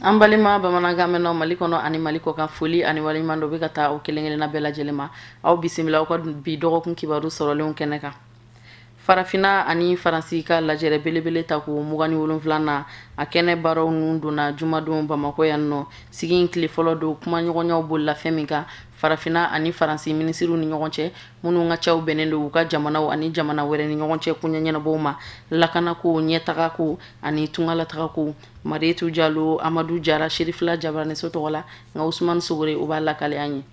An balima bamanankan mɛnnaw Mali kɔnɔ ani Mali kɔ kan foli ani waleɲuman dɔ bɛ ka taa o kelen-kelenna bɛɛ lajɛlen ma. Aw bisimila aw ka bi dɔgɔkun kibaru sɔrɔlenw kɛnɛ kan. Farafina ani Faransi ka lajɛrɛ belebele ta ko 27 na a kɛnɛ baaraw nun donna jumadon Bamako yan nɔ. Sigi in tile fɔlɔ don kuma ɲɔgɔnyaw bolila fɛn min kan Farafina ani Faransi minisiriw ni ɲɔgɔn cɛ minnu ka cɛw bɛnnen don u ka jamanaw ani jamana wɛrɛ ni ɲɔgɔn cɛ kuɲɛ ɲɛnabɔw ma lakanako ɲɛtagako ani tungalatagako. Mariétou Diallo, Amadou Diarra, Chérifla Diabarani so tɔgɔ la nka Ousmane Sogore u b'a lakale an ye.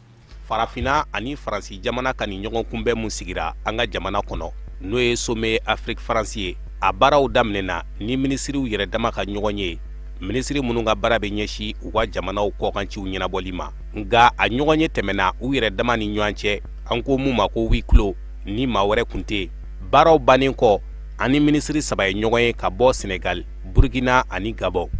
Farafina ani Faransi jamana ka ni ɲɔgɔn kunbɛn mun sigira an ka jamana kɔnɔ n'o ye sommet Afrique Faransi ye a baaraw daminɛna ni minisiriw yɛrɛ dama ka ɲɔgɔn ye minisiri minnu ka baara bɛ ɲɛsi u ka jamanaw kɔkanciw ɲɛnabɔli ma nka a ɲɔgɔn ye tɛmɛna u yɛrɛ dama ni ɲɔgɔn cɛ an ko mun ma ko huis clos ni maa wɛrɛ kun tɛ baaraw bannen kɔ ani minisiri saba ye ɲɔgɔn ye ka bɔ Senegal, Burkina ani Gabon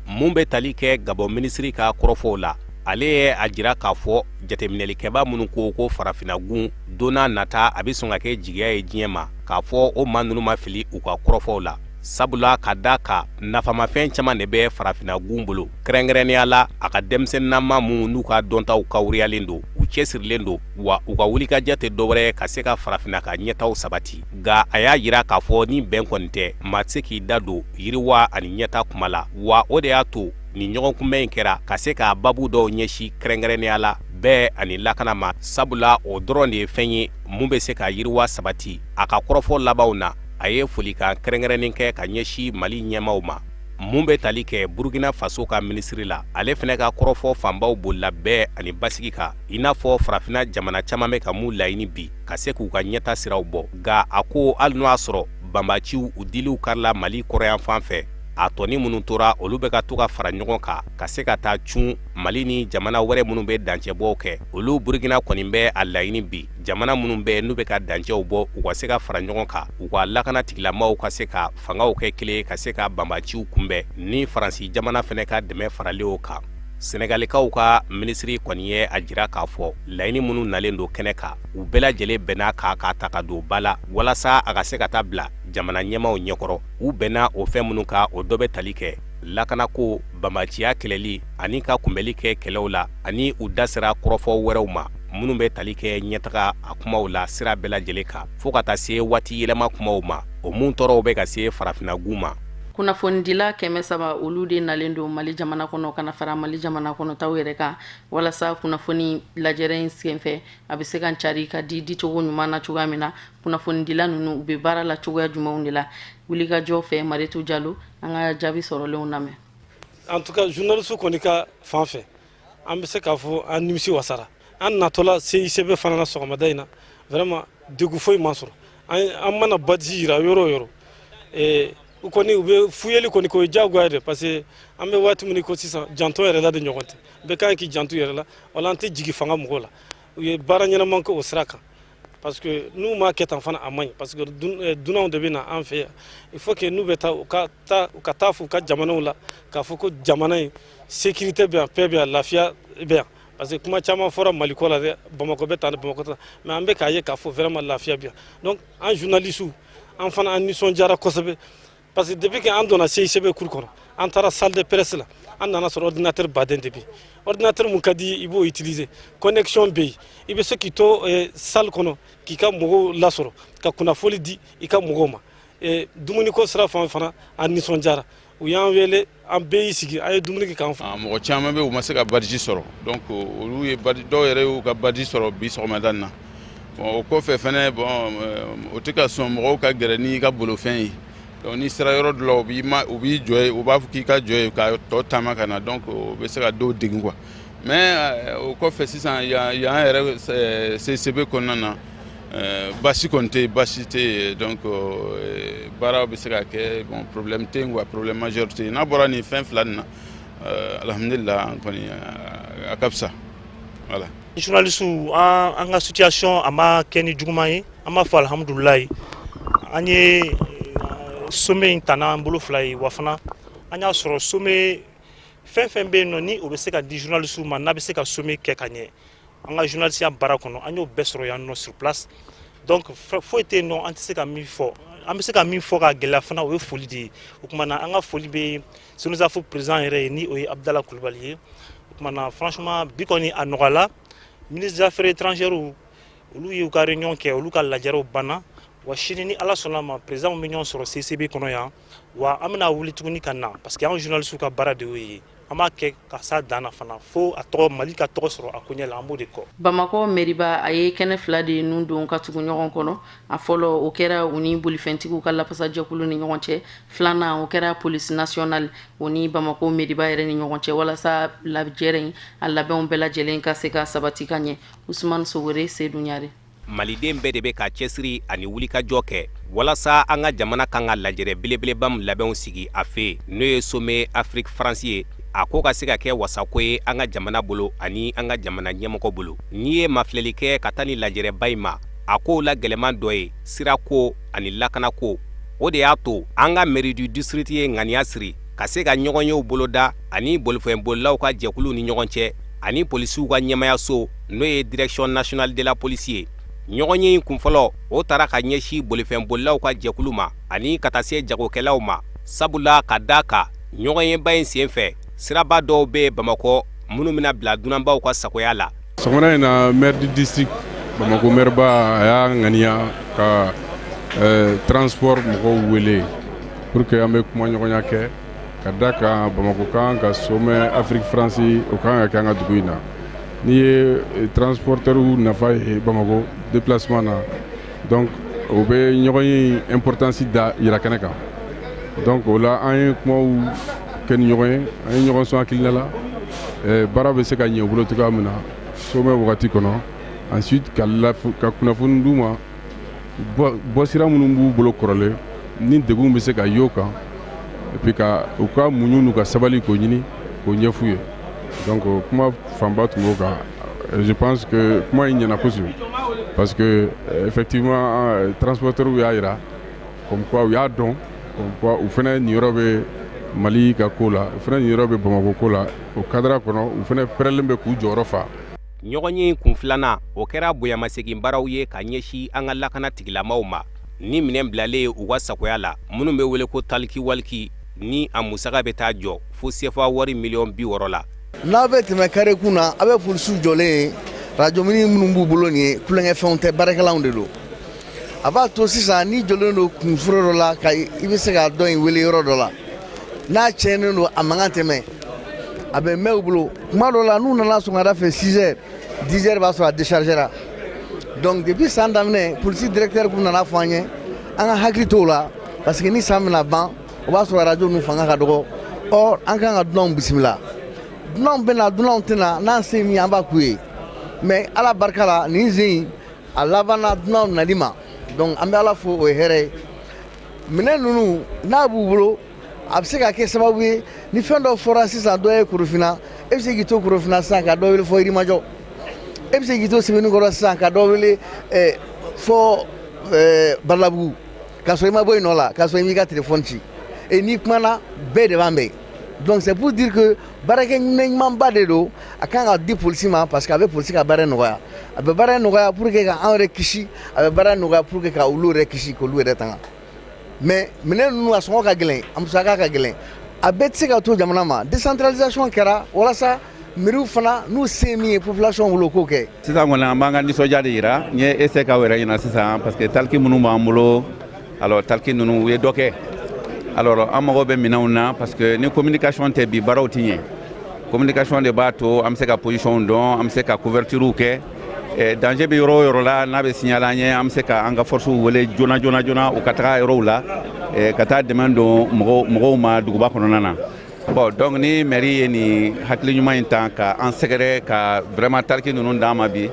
mun bɛ tali kɛ Gabon minisiri ka kɔrɔfɔw la ale ye a jira k'a fɔ jateminɛlikɛba minnu ko farafina gun donna nata a bɛ sɔn ka kɛ jigiya ye diɲɛ ma k'a fɔ o maa ninnu ma fili u ka kɔrɔfɔw la sabula ka da ka nafamafɛn caman de bɛ farafina gun bolo kɛrɛnkɛrɛnnenya la a ka denmisɛnninama minnu n'u ka dɔntaw kawuriyalen don u cɛsirilen don wa u ka wulikajɛ tɛ dɔwɛrɛ ka se ka farafina ka ɲɛtaw sabati nka a y'a jira k'a fɔ ni bɛn kɔni tɛ maa tɛ se k'i da don yiriwa ani ɲɛta kuma la wa o de y'a to ni ɲɔgɔn kunbɛn in kɛra ka se ka babu dɔw ɲɛsi kɛrɛnkɛrɛnnenya la bɛɛ ani lakana ma sabula o dɔrɔn de ye fɛn ye mun bɛ se ka yiriwa sabati a ka kɔrɔfɔ labanw na a ye folikan kɛrɛnkɛrɛnnen kɛ ka ɲɛsi Mali ɲɛmaw ma mun bɛ tali kɛ Burkina Faso ka minisiri la ale fɛnɛ ka kɔrɔfɔ fanbaw bolila bɛɛ ani basigi kan i n'a fɔ farafina jamana caman bɛ ka mun laɲini bi ka se k'u ka ɲɛta siraw bɔ nka a ko hali n'o y'a sɔrɔ banbaciw u diliw karila Mali kɔrɔyan fan fɛ a tɔni minnu tora olu bɛ ka to ka fara ɲɔgɔn kan ka se ka taa cun Mali ni jamana wɛrɛ minnu bɛ dancɛbɔw kɛ olu Burkina kɔni bɛ a laɲini bi jamana minnu bɛ n'u bɛ ka dancɛw bɔ u ka se ka fara ɲɔgɔn kan u ka lakana tigilamaaw ka se ka fangaw kɛ kelen ka se ka banbaciw kunbɛn ni Faransi jamana fɛnɛ ka dɛmɛ faralen o kan Senegalikaw ka minisiri kɔni ye a jira k'a fɔ laɲini minnu nalen don kɛnɛ kan u bɛɛ lajɛlen bɛnna k'a ta ka don ba la walasa a ka se ka taa bila jamana ɲɛmaw ɲɛkɔrɔ u bɛnna o fɛn minnu kan o dɔ bɛ tali kɛ lakanako banbaciya kɛlɛli ani ka kunbɛli kɛ kɛlɛw la ani u da sera kɔrɔfɔ wɛrɛw ma minnu bɛ tali kɛ ɲɛtaga a kumaw la sira bɛɛ lajɛlen kan fo ka taa se waati yɛlɛma kumaw ma o mun tɔɔrɔw bɛ ka se farafinagun ma kunnafonidila 300 olu de nalen don Mali jamana kɔnɔ kana fara Mali jamana kɔnɔ taw yɛrɛ kan walasa kunnafoni lajɛrɛ in senfɛ a bɛ se ka cari ka di cogo ɲuman na cogoya min na kunnafonidila ninnu u bɛ baara la cogoya jumɛnw de la wulikajɔ fɛ Mariétou Diallo an ka jaabi sɔrɔlenw lamɛn. En tout cas journaliste kɔni ka fan fɛ an bɛ se k'a fɔ an nimisi wasara an natɔla CICB fana na sɔgɔmada in na vraiment degun foyi ma sɔrɔ an mana badji yira yɔrɔ o yɔrɔ u kɔni u bɛ fuyeli kɔni ko jagoya de parce que an bɛ waati min ko sisan janto yɛrɛ la de ɲɔgɔn tɛ bɛɛ kan k'i janto yɛrɛ la wala an tɛ jigi fanga mɔgɔw la u ye baara ɲɛnama kɛ o sira kan parce que n'u m'a kɛ tan fana a man ɲi parce que dunanw de bɛ na an fɛ yan il faut que n'u bɛ taa u ka taa fɔ u ka jamanaw la k'a fɔ ko jamana in sécurité bɛ yan paix bɛ yan lafiya bɛ yan parce que kuma caman fɔra Mali ko la dɛ Bamako bɛ tan Bamako tan mais an bɛ k'a ye k'a fɔ vraiment lafiya bɛ yan donc an journalistes an fana an nisɔndiyara kosɛbɛ parce que depuis que an donna CICB cour kɔnɔ an taara salle de presse la an nana sɔrɔ ordinateur baden de bɛ ordinateur mun ka di i b'o utiliser connexion bɛ yen i bɛ se k'i to salle kɔnɔ k'i ka mɔgɔw lasɔrɔ ka kunnafoni di i ka mɔgɔw ma dumuniko sira fan fana an nisɔndiyara u y'an wele an bɛɛ y'i sigi an ye dumuni kɛ k'an fa. Mɔgɔ caman bɛ u ma se ka badge sɔrɔ donc olu ye dɔw yɛrɛ y'u ka badge sɔrɔ bi sɔgɔmada in na bon o kɔfɛ fɛnɛ bon o tɛ ka sɔn mɔgɔw ka gɛrɛ n'i ka bolofɛn ye. Donc ni sera yɔrɔ dɔ la u b'i jɔ yen u b'a fɔ k'i ka jɔ yen ka tɔ taama ka na donc o bɛ se ka dɔw degun quoi mais o kɔfɛ sisan yan yɛrɛ CICB kɔnɔna na basi kɔni tɛ yen basi tɛ yen donc baaraw bɛ se ka kɛ bon problème tɛ yen quoi problème majeur tɛ yen n'a bɔra nin fɛn fila nin na alhamdulilah kɔni a ka fisa voilà. Journalistes an ka situation a ma kɛ ni juguman ye an b'a fɔ alhamdulilayi an ye sommet in tana an bolo fila ye wa fana an y'a sɔrɔ sommet fɛn fɛn bɛ yen nɔ ni o bɛ se ka di journalistes ma n'a bɛ se ka sommet kɛ ka ɲɛ an ka journalistiya baara kɔnɔ an y'o bɛɛ sɔrɔ yan nɔ sur place donc foyi tɛ yen nɔ an tɛ se ka min fɔ an bɛ se ka min fɔ ka gɛlɛya fana o ye foli de ye o kuma na an ka foli bɛ SONUSAF président yɛrɛ ye ni o ye Abdala Kulibali ye o kuma na franchement bi kɔni a nɔgɔyala ministre des affaires étrangères olu y'u ka réunion kɛ olu ka lajɛrew banna wa sini ni Ala sɔnna ma président bɛ ɲɔgɔn sɔrɔ CCB kɔnɔ yan wa an bɛna wuli tuguni ka na parce que an journalistes ka baara de y'o ye an b'a kɛ ka s'a dan na fana fo a tɔgɔ Mali ka tɔgɔ sɔrɔ a ko ɲɛ la an b'o de kɔ. Bamako meriba a ye kɛnɛ fila de nun don ka tugu ɲɔgɔn kɔnɔ a fɔlɔ o kɛra u ni bolifɛntigiw ka lapasajɛkulu ni ɲɔgɔn cɛ filanan o kɛra police nationale o ni Bamako meriba yɛrɛ ni ɲɔgɔn cɛ walasa lajɛrɛ in a labɛnw bɛɛ lajɛlen ka se ka sabati ka ɲɛ Usmane Sowore Seydou Ɲare. Maliden bɛɛ de bɛ ka cɛsiri ani wulikajɔ kɛ walasa an ka jamana kan ka lajɛrɛ belebeleba min labɛnw sigi a fɛ n'o ye sommet Afrique France ye a ko ka se ka kɛ wasako ye an ka jamana bolo ani an ka jamana ɲɛmɔgɔ bolo n'i ye mafilɛli kɛ ka taa ni lajɛrɛba in ma a ko la gɛlɛman dɔ ye sira ko ani lakana ko o de y'a to an ka mairie du district ye ŋaniya siri ka se ka ɲɔgɔnyew boloda ani bolifɛnbolilaw ka jɛkulu ni ɲɔgɔn cɛ ani polisiw ka ɲɛmayaso n'o ye direction nationale de la police ye ɲɔgɔnye in kunfɔlɔ o taara ka ɲɛsi bolifɛnbolilaw ka jɛkulu ma ani ka taa se jagokɛlaw ma sabula ka da ka ɲɔgɔnyeba in sen fɛ siraba dɔw bɛ Bamako minnu bɛna bila dunanbaw ka sagoya la. Sɔgɔmada in na maire du district Bamako maireba a y'a ŋaniya ka transport mɔgɔw wele pour que an bɛ kuma ɲɔgɔnya kɛ ka da kan Bamako kan ka sommet Afrique France o kan ka kɛ an ka dugu in na. N'i ye transporteurs nafa ye Bamako déplacement na donc o bɛ ɲɔgɔn ye importance da yira kɛnɛ kan donc o la an ye kumaw kɛ ni ɲɔgɔn ye an ye ɲɔgɔn sɔn hakilina la baara bɛ se ka ɲɛ u bolo cogoya min na sommet wagati kɔnɔ ensuite ka kunnafoni d'u ma bɔsira minnu b'u bolo kɔrɔlen ni degun bɛ se ka y'o kan et puis ka u ka muɲu n'u ka sabali k'o ɲini k'o ɲɛf'u ye donc kuma fanba tun b'o kan je pense que kuma in ɲɛna kosɛbɛ parce que effectivement transporteurs y'a yira comme quoi u y'a dɔn comme quoi u fana nin yɔrɔ bɛ Mali ka ko la u fana nin yɔrɔ bɛ Bamako ko la o cadre kɔnɔ u fana pɛrɛnlen bɛ k'u jɔyɔrɔ fa. ɲɔgɔnye in kun filanan o kɛra bonyamasegin baaraw ye ka ɲɛsi an ka lakana tigilamaw ma ni minɛn bilalen u ka sagoya la minnu bɛ wele ko taliki waliki ni a musaka bɛ taa jɔ fo CFA wari $60 la. N'a bɛ tɛmɛ carré kun na a bɛ polisiw jɔlen ye radio minnu b'u bolo nin ye kulonkɛfɛnw tɛ baarakɛlaw de don a b'a to sisan n'i jɔlen don kunforo dɔ la ka i bɛ se ka dɔn in wele yɔrɔ dɔ la n'a tiɲɛnen don a mankan tɛmɛ a bɛ mɛn u bolo kuma dɔ la n'u nana sɔgɔmada fɛ 6 heures 10 heures b'a sɔrɔ a déchargera donc depuis san daminɛ polisi directeur kun nana fɔ an ye an ka hakili t'o la parce que ni san bɛna ban o b'a sɔrɔ radio ninnu fanga ka dɔgɔ or an kan ka dunanw bisimila dunanw bɛna dunanw tɛna n'an se min an b'a k'u ye mais ala barika la nin sen in a labanna dunanw nali ma donc an bɛ ala fo o ye hɛrɛ ye minɛn ninnu n'a b'u bolo a bɛ se ka kɛ sababu ye ni fɛn dɔ fɔra sisan dɔ ye Korofina e bɛ se k'i to Korofina sisan ka dɔ wele fɔ Yirimajɔ e bɛ se k'i to Sɛbɛnnikɔrɔ sisan ka dɔ wele fɔ Balabugu k'a sɔrɔ i ma bɔ yen nɔ la k'a sɔrɔ i m'i ka téléphone ci et n'i kumana bɛɛ de b'an bɛn donc c'est pour dire que baarakɛ ɲumanba de don a kan ka di polisi ma parce que a bɛ polisi ka baara nɔgɔya a bɛ baara nɔgɔya pour que ka an yɛrɛ kisi a bɛ baara nɔgɔya pour que ka olu yɛrɛ kisi k'olu yɛrɛ tanga mais minɛn ninnu a sɔngɔ ka gɛlɛn a musaka ka gɛlɛn a bɛɛ tɛ se ka to jamana ma décentralisation kɛra walasa mairies fana n'u se min ye population bolo k'o kɛ. Sisan kɔni an b'an ka nisɔndiya de yira n ye essayer k'aw yɛrɛ ɲɛna sisan parce que taliki minnu b'an bolo alors taliki ninnu u ye dɔ kɛ alors an mago bɛ minɛnw na parce que ni communication tɛ bi baaraw tɛ ɲɛ communication de b'a to an bɛ se ka position dɔn an bɛ se ka couverture kɛ danger bɛ yɔrɔ o yɔrɔ la n'a bɛ signaler an ye an bɛ se ka an ka force wele joona joona joona u ka taga yɔrɔw la ka taa dɛmɛ don mɔgɔw ma duguba kɔnɔna na bon donc ni mairie ye nin hakili ɲuman in ta ka an sɛgɛrɛ ka vraiment taliki ninnu d'an ma bi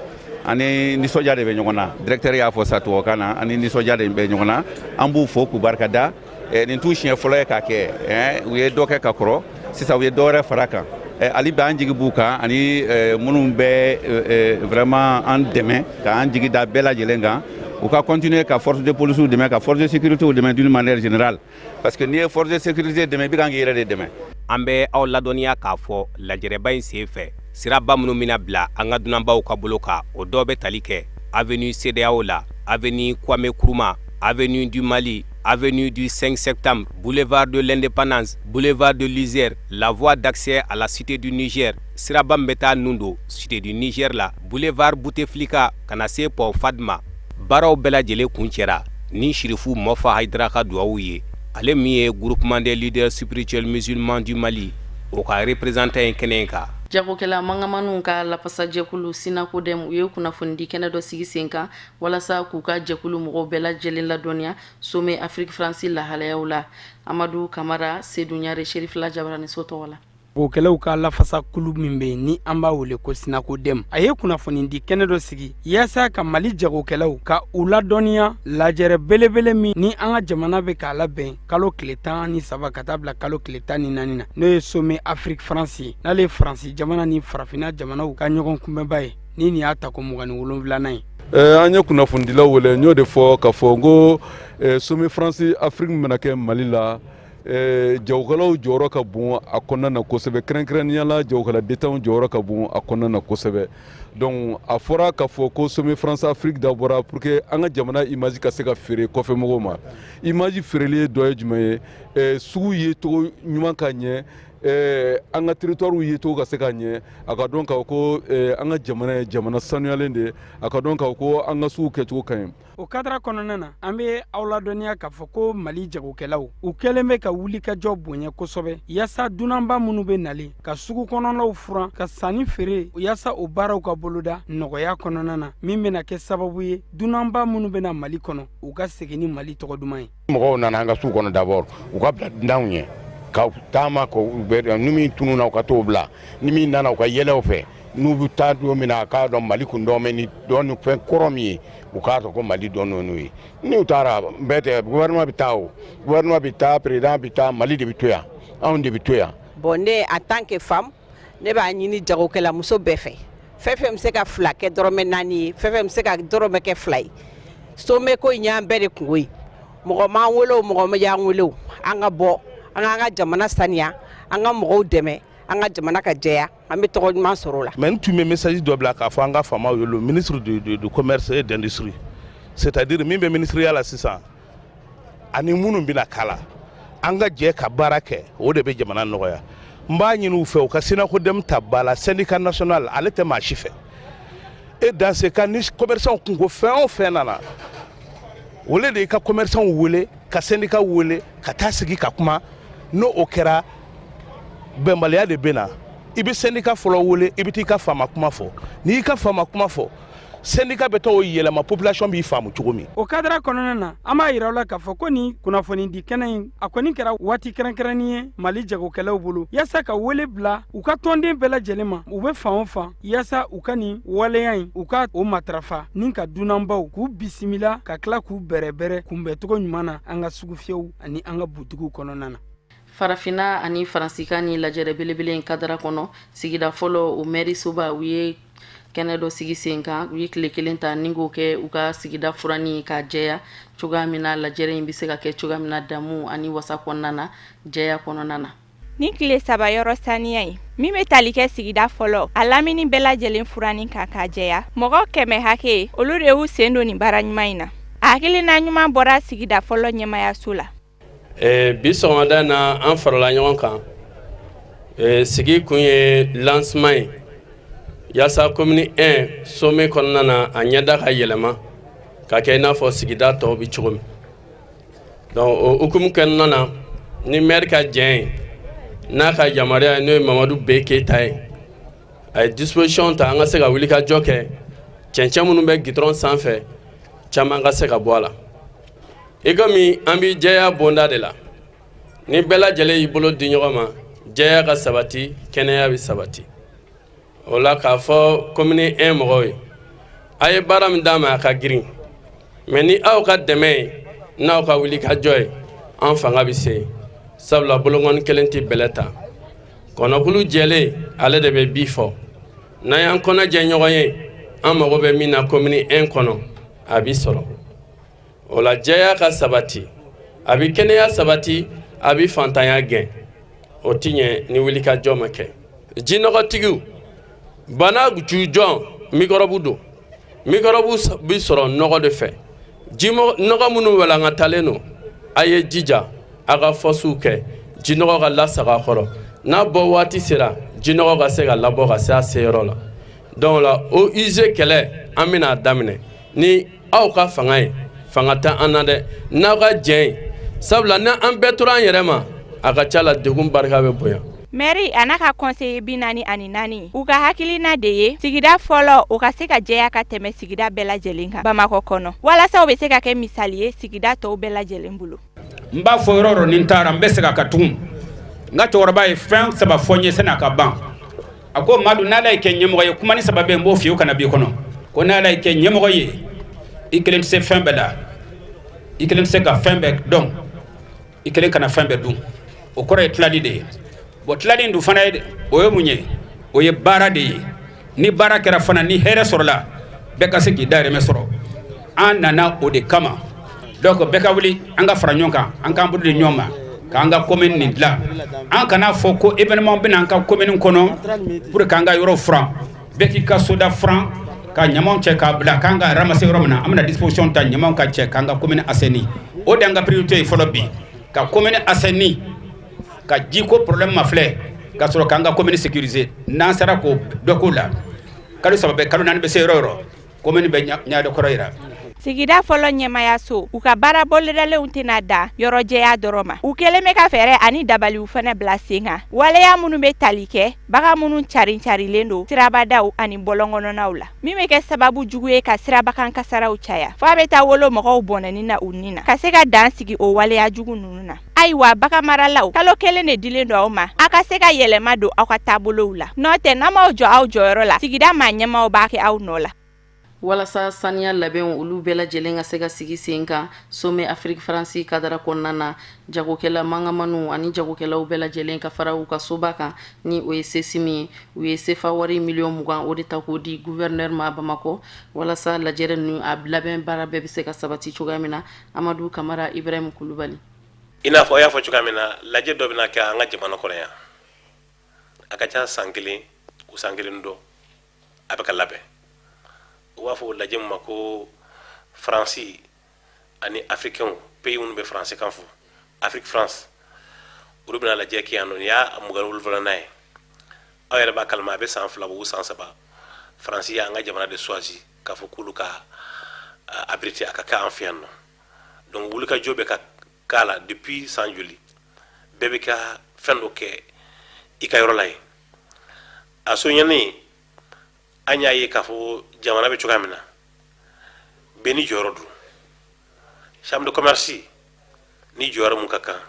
ani nisɔndiya de bɛ ɲɔgɔn na directeur y'a fɔ sa tubabukan na ani nisɔndiya de bɛ ɲɔgɔn na an b'u fo k'u barikada nin t'u siɲɛ fɔlɔ ye k'a kɛ u ye dɔ kɛ ka kɔrɔ sisan u ye dɔ wɛrɛ fara kan hali bi an jigi b'u kan ani minnu bɛ vraiment an dɛmɛ k'an jigi da bɛɛ lajɛlen kan u ka continuer ka force de police dɛmɛ ka force de sécurité dɛmɛ d'une manière générale parce que n'i ye force de sécurité dɛmɛ i bɛ kan k'i yɛrɛ de dɛmɛ. an bɛ aw ladɔnniya k'a fɔ lajɛrɛba in sen fɛ siraba minnu bɛna bila an ka dunanbaw ka bolo kan o dɔw bɛ tali kɛ avenue CEDEAO la avenue Kwame Nkrumah avenue du Mali avenue du 5 septembre, boulevard de l'Indépendance, boulevard de l'Isère, la voie d'accès à la cité du Niger, Sirabambeta Nundo, cité du Niger la, boulevard Bouteflika, Kanase Pont Fadma, Barao Bela Djele Kunchera, ni Shirifu Mofa Haidraka Douaouye, ale mi groupement des leaders spirituels musulmans du Mali, o ka représentant Kenenka. Jagokɛla mangamanu ka lapasa jɛkulu sinako dem u ye kunnafoni kɛnɛ dɔ sigi sen kan walasa k'u ka jɛkulu mɔgɔw bɛɛ lajɛlen ladɔnniya sommet Afrique France lahalayaw la. Amadou Kamara, Seydou Ɲare, Sherif Lajabara ni so tɔgɔ la. Jagokɛlaw ka lafasa kulu min bɛ ni an b'a wele ko sinako dem a ye kunnafoni di kɛnɛ dɔ sigi yaasa ka Mali jagokɛlaw ka u ladɔnniya lajɛrɛ belebele min ni an ka jamana bɛ k'a labɛn kalo tile 13 ka taa bila kalo tile 14 na n'o ye sommet Afrique France ye n'ale ye Faransi jamana ni farafina jamanaw ka ɲɔgɔn kunbɛnba ye ni nin y'a ta ko 27nan ye. An ye kunnafonidilaw wele n y'o de fɔ ka fɔ ko sommet France Afrique bɛna kɛ Mali la. Jagokɛlaw jɔyɔrɔ ka bon a kɔnɔna na kosɛbɛ kɛrɛnkɛrɛnnenya la jagokɛla d'État jɔyɔrɔ ka bon a kɔnɔna na kosɛbɛ donc a fɔra ka fɔ ko sommet France Afrique dabɔra pour que an ka jamana image ka se ka feere kɔfɛ mɔgɔw ma image feereli dɔ ye jumɛn ye sugu ye cogo ɲuman ka ɲɛ an ka territoire ye cogo ka se ka ɲɛ a ka dɔn k'a ko an ka jamana ye jamana sanuyalen de a ka dɔn k'a ko an ka sugu kɛcogo ka ɲi. O kadara kɔnɔna na an bɛ aw ladɔnniya k'a fɔ ko Mali jagokɛlaw u kɛlen bɛ ka wulikajɔ bonya kosɛbɛ yaasa dunanba minnu bɛ nali ka sugu kɔnɔnaw furan ka sanni feere yaasa o baaraw ka boloda nɔgɔya kɔnɔna na min bɛna kɛ sababu ye dunanba minnu bɛna Mali kɔnɔ u ka segin ni Mali tɔgɔ duman ye. Mɔgɔw nana an ka sugu kɔnɔ d'abord u ka bila dunanw ɲɛ ka taama ko ni min tununa u ka t'o bila ni min nana u ka yɛlɛw fɛ n'u bɛ taa don min na a k'a dɔn Mali kun dɔn bɛ ni dɔn fɛn kɔrɔ min ye u k'a dɔn ko Mali dɔn n'o ye n'u taara bɛɛ tɛ gouvernement bɛ taa o gouvernement bɛ taa président bɛ taa Mali de bɛ to yan anw de bɛ to yan. Bon ne en tant que femme ne b'a ɲini jagokɛla muso bɛɛ fɛ fɛn fɛn bɛ se ka 2 kɛ dɔrɔmɛ 4 ye fɛn fɛn bɛ se ka dɔrɔmɛ kɛ 2 ye sommet ko in y'an bɛɛ de kungo ye mɔgɔ m'an wele o mɔgɔ ma y'an wele o an ka bɔ an ka jamana saniya an ka mɔgɔw dɛmɛ an ka jamana ka jɛya an bɛ tɔgɔ ɲuman sɔrɔ la. Mais n tun bɛ message dɔ bila k'a fɔ an ka faamaw ye le ministre du commerce et d'industrie c'est-à-dire min bɛ ministeriya la sisan ani minnu bɛna kala an ka jɛ ka baara kɛ o de bɛ jamana nɔgɔya n b'a ɲini u fɛ u ka sinako dem ta ba la syndicat national ale tɛ maa si fɛ et dans ce cas ni commerçants kun ko fɛn o fɛn nana o le de ka commerçants wele ka syndicat wele ka taa sigi ka kuma n'o o kɛra bɛnbaliya de bɛ na i bɛ syndicat fɔlɔ wele i bɛ t'i ka faama kuma fɔ n'i y'i ka faama kuma fɔ syndicat bɛ taa o yɛlɛma population b'i faamu cogo min. O kadara kɔnɔna na an b'a yira aw la k'a fɔ ko nin kunnafoni di kɛnɛ in a kɔni kɛra waati kɛrɛnkɛrɛnnen ye Mali jagokɛlaw bolo yaasa ka wele bila u ka tɔnden bɛɛ lajɛlen ma u bɛ fan o fan yaasa u ka nin waleya in u ka o matarafa ni ka dunanbaw k'u bisimila ka tila k'u bɛrɛbɛrɛ kunbɛncogo ɲuman na an ka sugufiyɛw ani an ka butigiw kɔnɔna na. Farafina ani Faransika ni lajɛrɛ belebele in kadara kɔnɔ sigida fɔlɔ o maire soba u ye kɛnɛ dɔ sigi sen kan u ye tile 1 ta ni k'o kɛ u ka sigida furani ka jɛya cogoya min na lajɛrɛ in bɛ se ka kɛ cogoya min na damu ani wasa kɔnɔna na jɛya kɔnɔna na. Ni tile 3 yɔrɔ saniya ye min bɛ tali kɛ sigida fɔlɔ a lamini bɛɛ lajɛlen furani kan ka jɛya mɔgɔ 100 hakɛ olu de y'u sen don nin baara ɲuman in na a hakilina ɲuman bɔra sigida fɔlɔ ɲɛmayaso la. Bi sɔgɔmada na an farala ɲɔgɔn kan sigi kun ye lancement ye yaasa commune 1 sommet kɔnɔna na a ɲɛda ka yɛlɛma ka kɛ i n'a fɔ sigida tɔw bɛ cogo min donc o hukumu kɔnɔna na ni maire ka jɛn ye n'a ka yamaruya ye n'o ye Mamadu B Keyita ye a ye disposition ta an ka se ka wulikajɔ kɛ cɛncɛn minnu bɛ gidɔrɔn sanfɛ caman ka se ka bɔ a la. I komi an bɛ jɛya bonda de la ni bɛɛ lajɛlen y'i bolo di ɲɔgɔn ma jɛya ka sabati kɛnɛya bɛ sabati o la k'a fɔ commune 1 mɔgɔw ye a ye baara min d'a ma a ka girin mais ni aw ka dɛmɛ ye n'aw ka wulikajɔ ye an fanga bɛ se sabula bolokɔni kelen tɛ bɛlɛ ta kɔnɔkulu jɛlen ale de bɛ bi fɔ n'an y'an kɔnɔ jɛ ɲɔgɔn ye an mago bɛ min na commune 1 kɔnɔ a bɛ sɔrɔ. O la jɛya ka sabati a bɛ kɛnɛya sabati a bɛ fantanya gɛn o tɛ ɲɛ ni wulikajɔ ma kɛ jinɔgɔtigiw bana jujɔn mikɔrɔbu don mikɔrɔbu bɛ sɔrɔ nɔgɔ de fɛ nɔgɔ minnu walankatalen don a ye jija a ka fɔsiw kɛ jinɔgɔ ka lasaga a kɔrɔ n'a bɔ waati sera jinɔgɔ ka se ka labɔ ka se a seyɔrɔ la donc la o use kɛlɛ an bɛna daminɛ ni aw ka fanga ye fanga tɛ an na dɛ n'aw ka jɛn ye sabula ni an bɛɛ tora an yɛrɛ ma a ka ca la degun barika bɛ bonya. Mairie a n'a ka conseiller 44 u ka hakilina de ye sigida fɔlɔ o ka se ka jɛya ka tɛmɛ sigida bɛɛ lajɛlen kan Bamakɔ kɔnɔ walasa o bɛ se ka kɛ misali ye sigida tɔw bɛɛ lajɛlen bolo. N b'a fɔ yɔrɔ yɔrɔ ni n taara n bɛ segin a kan tugun n ka cɛkɔrɔba ye fɛn saba fɔ n ye sani a ka ban a ko Madu n'Ala ye kɛ ɲɛmɔgɔ ye kuma ni saba bɛ n b'o f'i ye o kana b'i kɔnɔ ko n'Ala ye kɛ ɲɛmɔgɔ ye i kelen tɛ se fɛn bɛɛ la i kelen tɛ se ka fɛn bɛɛ dɔn i kelen kana fɛn bɛɛ dun o kɔrɔ ye tilali de ye bon tilali dun fana ye o ye mun ye o ye baara de ye ni baara kɛra fana ni hɛrɛ sɔrɔla bɛɛ ka se k'i dahirimɛ sɔrɔ an nana o de kama donc bɛɛ ka wuli an ka fara ɲɔgɔn kan an k'an bolo di ɲɔgɔn ma k'an ka commune nin dilan an kana fɔ ko événement bɛna an ka commune kɔnɔ pour que an ka yɔrɔ furan bɛɛ k'i ka soda furan ka ɲamaw cɛ k'a bila k'an ka ramasser yɔrɔ min na an bɛna disposition ta ɲamaw ka cɛ k'an ka commune assaini o de an ka priorité ye fɔlɔ bi ka commune assaini ka jiko problème ma filɛ ka sɔrɔ k'an ka commune sécuriser n'an sera k'o dɔ k'o la kalo saba bɛ kalo naani bɛ se yɔrɔ yɔrɔ commune bɛ ɲaadɔ kɔrɔ yira. Sigida fɔlɔ ɲɛmayaso u ka baara bɔlɔdalenw tɛna da yɔrɔ jɛya dɔrɔn ma u kɛlen bɛ ka fɛɛrɛ ani dabaliw fana bila sen kan waleya minnu bɛ tali kɛ bagan minnu carin-carilen don sirabadaw ani bɔlɔnkɔnɔnaw la min bɛ kɛ sababu jugu ye ka sirabakan kasaraw caya f'a bɛ taa wolo mɔgɔw bɔnɛni na u ni na ka se ka dan sigi o waleya jugu ninnu na ayiwa bagan maralaw kalo kelen de dilen don aw ma a ka se ka yɛlɛma don aw ka taabolow la n'o tɛ n'an m'aw jɔ aw jɔyɔrɔ la sigida maa ɲɛmaaw b'a kɛ aw nɔ la. walasa saniya labɛnw olu bɛɛ lajɛlen ka se ka sigi sen kan Sommet Afrique France kadara kɔnɔna na jagokɛla mangamanu ani jagokɛlaw bɛɛ lajɛlen ka fara u ka soba kan ni o ye sesimi ye u ye sefa wari miliyɔn 20 o de ta k'o di gouverneur ma Bamakɔ walasa lajɛrɛ ninnu a labɛn baara bɛɛ bɛ se ka sabati cogoya min na Amadu Kamara Ibrahim Kulubali. I n'a fɔ a y'a fɔ cogoya min na lajɛ dɔ bɛna kɛ an ka jamana kɔnɔ yan a ka ca san kelen o san kelen dɔ a bɛ ka labɛn u b'a fɔ lajɛ min ma ko Faransi ani africain pays minnu bɛ français kan fɔ Afrique France olu bɛna lajɛ kɛ yan nɔ ni y'a mugan wolonwula ye aw yɛrɛ b'a kalama a bɛ san 2 bɔ san 3 Faransi y'an ka jamana de choisi k'a fɔ k'olu ka abriter a ka kɛ an fɛ yan nɔ donc wulikajɔ bɛ ka k'a la depuis san joli bɛɛ bɛ ka fɛn dɔ kɛ i ka yɔrɔ la yen a soɲɛni an y'a ye k'a fɔ jamana bɛ cogoya min na bɛɛ ni jɔyɔrɔ don chambre de commerce ni jɔyɔrɔ mun ka kan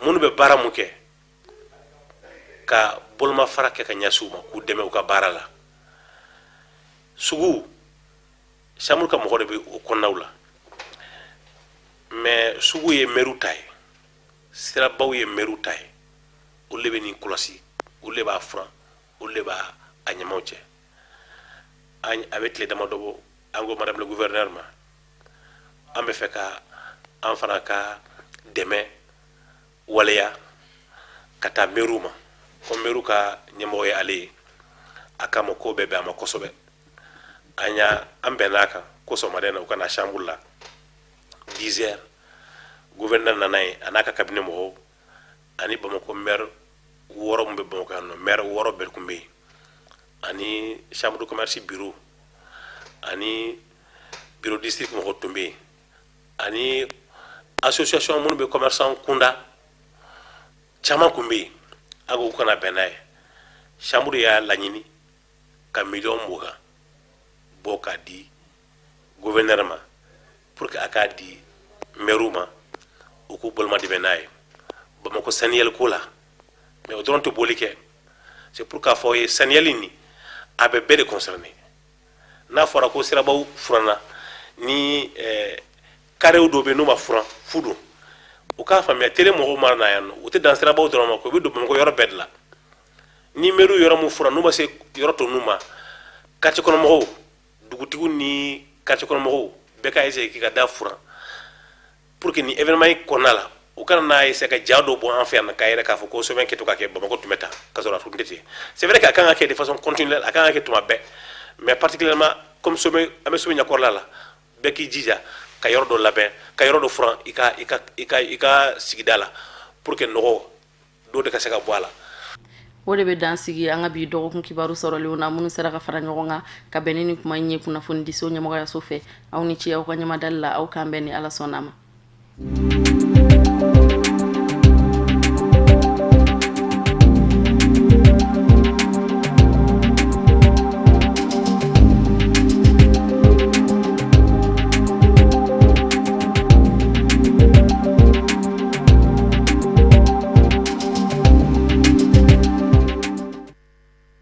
minnu bɛ baara mun kɛ ka bolomafara kɛ ka ɲɛsin u ma k'u dɛmɛ u ka baara la sugu chambre ka mɔgɔ de bɛ o kɔnɔnaw la mais sugu ye maire ta ye sirabaw ye maire ta ye olu de bɛ nin kɔlɔsi olu de b'a furan olu de b'a a ɲɛmaw cɛ a bɛ tile dama dɔ bɔ an ko madame le gouverneur ma an bɛ fɛ ka an fana ka dɛmɛ waleya ka taa maire ma ko maire ka ɲɛmɔgɔ ye ale ye a kama ko bɛɛ bɛ a ma kosɛbɛ an bɛnna a kan ko sɔgɔmada in na u ka na chambre la 10 heures gouverneur nana ye a n'a ka cabinet mɔgɔw ani Bamakɔ maire 6 min bɛ Bamakɔ yan nɔ maire 6 bɛɛ tun bɛ yen ani chambre de commerce bureau ani bureau district mɔgɔ tun bɛ yen ani association minnu bɛ commerçant kunda caman tun bɛ yen a ko u kana bɛn n'a ye chambre y'a laɲini ka miliyɔn 20 bɔ k'a di gouverneur ma pour que a k'a di maire ma u k'u boloma dɛmɛ n'a ye Bamakɔ saniyali ko la mais o dɔrɔn tɛ boli kɛ c'est pour k'a fɔ ye saniyali ni a bɛ bɛɛ de concerné n'a fɔra ko sirabaw furanna ni karew dɔ bɛ n'u ma furan fu don u k'a faamuya télé mɔgɔw mana na yan nɔ u tɛ dan sirabaw dɔrɔn ma ko u bɛ don Bamakɔ yɔrɔ bɛɛ de la ni maire yɔrɔ mun furan n'u ma se yɔrɔ tɔ ninnu ma quartier kɔnɔ mɔgɔw dugutigiw ni quartier kɔnɔ mɔgɔw bɛɛ ka essayer k'i ka da furan pour que ni événement in kɔnɔna la u kana n'a essayer ka ja dɔ bɔ an fɛ yan k'a yɛrɛ k'a fɔ ko sɛbɛn kɛtɔ ka kɛ Bamakɔ tun bɛ tan ka sɔrɔ a tun tɛ ten c'est vrai que a kan ka kɛ de façon continuelle a kan ka kɛ tuma bɛɛ mais particulièrement comme sɛbɛn an bɛ sɛbɛn ɲɛkɔrɔla la bɛɛ k'i jija ka yɔrɔ dɔ labɛn ka yɔrɔ dɔ furan i ka sigida la pour que nɔgɔ dɔ de ka se ka bɔ a la. O de bɛ dan sigi an ka bi dɔgɔkun kibaru sɔrɔlenw na minnu sera ka fara ɲɔgɔn kan ka bɛn ni kuma in ye kunnafoni diso ɲɛmɔgɔyaso fɛ aw ni ce aw ka ɲamadali la aw k'an bɛn ni ala sɔnna ma.